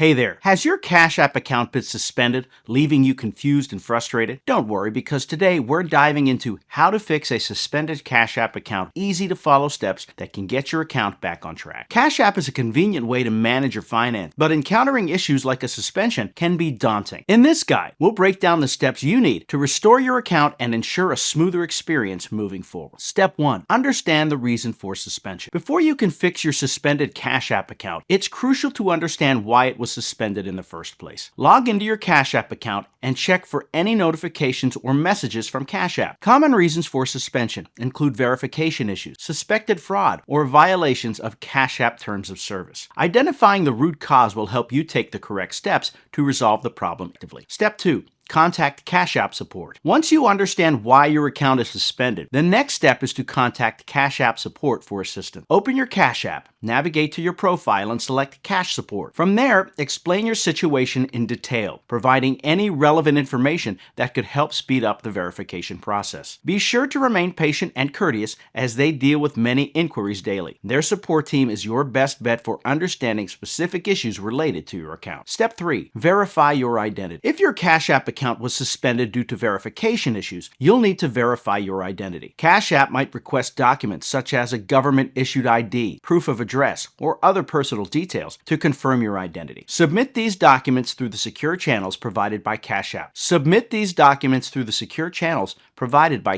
Hey there, has your Cash App account been suspended, leaving you confused and frustrated? Don't worry, because today we're diving into how to fix a suspended Cash App account, easy to follow steps that can get your account back on track. Cash App is a convenient way to manage your finance, but encountering issues like a suspension can be daunting. In this guide, we'll break down the steps you need to restore your account and ensure a smoother experience moving forward. Step 1. Understand the reason for suspension. Before you can fix your suspended Cash App account, it's crucial to understand why it was suspended in the first place. Log into your Cash App account and check for any notifications or messages from Cash App. Common reasons for suspension include verification issues, suspected fraud, or violations of Cash App terms of service. Identifying the root cause will help you take the correct steps to resolve the problem effectively. Step 2. Contact Cash App support. Once you understand why your account is suspended, the next step is to contact Cash App support for assistance. Open your Cash App, navigate to your profile, and select Cash Support. From there, explain your situation in detail, providing any relevant information that could help speed up the verification process. Be sure to remain patient and courteous as they deal with many inquiries daily. Their support team is your best bet for understanding specific issues related to your account. Step 3. Verify your identity. If your Cash App account was suspended due to verification issues, you'll need to verify your identity. Cash App might request documents such as a government-issued ID, proof of address, or other personal details to confirm your identity. Submit these documents through the secure channels provided by Cash App.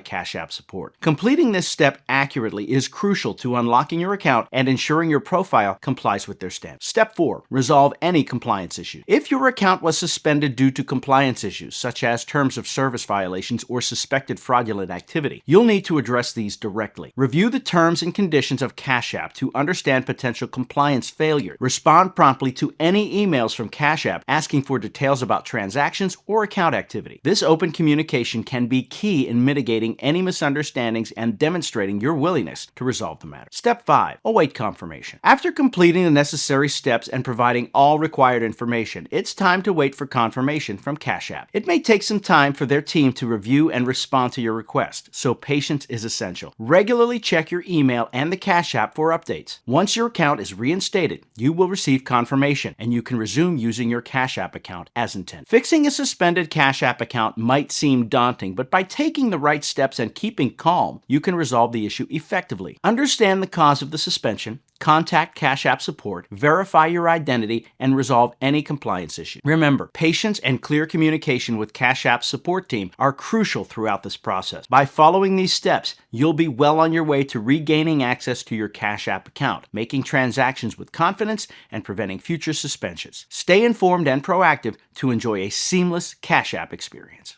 Cash App support. Completing this step accurately is crucial to unlocking your account and ensuring your profile complies with their standards. Step 4. Resolve any compliance issues. If your account was suspended due to compliance issues, such as terms of service violations or suspected fraudulent activity, you'll need to address these directly. Review the terms and conditions of Cash App to understand potential compliance failure. Respond promptly to any emails from Cash App asking for details about transactions or account activity. This open communication can be key in mitigating any misunderstandings and demonstrating your willingness to resolve the matter. Step 5. Await confirmation. After completing the necessary steps and providing all required information, it's time to wait for confirmation from Cash App. It may take some time for their team to review and respond to your request, so patience is essential. Regularly check your email and the Cash App for updates. Once your account is reinstated, you will receive confirmation and you can resume using your Cash App account as intended. Fixing a suspended Cash App account might seem daunting, but by taking the right steps and keeping calm, you can resolve the issue effectively. Understand the cause of the suspension, contact Cash App support, verify your identity, and resolve any compliance issue. Remember, patience and clear communication with Cash App's support team are crucial throughout this process. By following these steps, you'll be well on your way to regaining access to your Cash App account, making transactions with confidence, and preventing future suspensions. Stay informed and proactive to enjoy a seamless Cash App experience.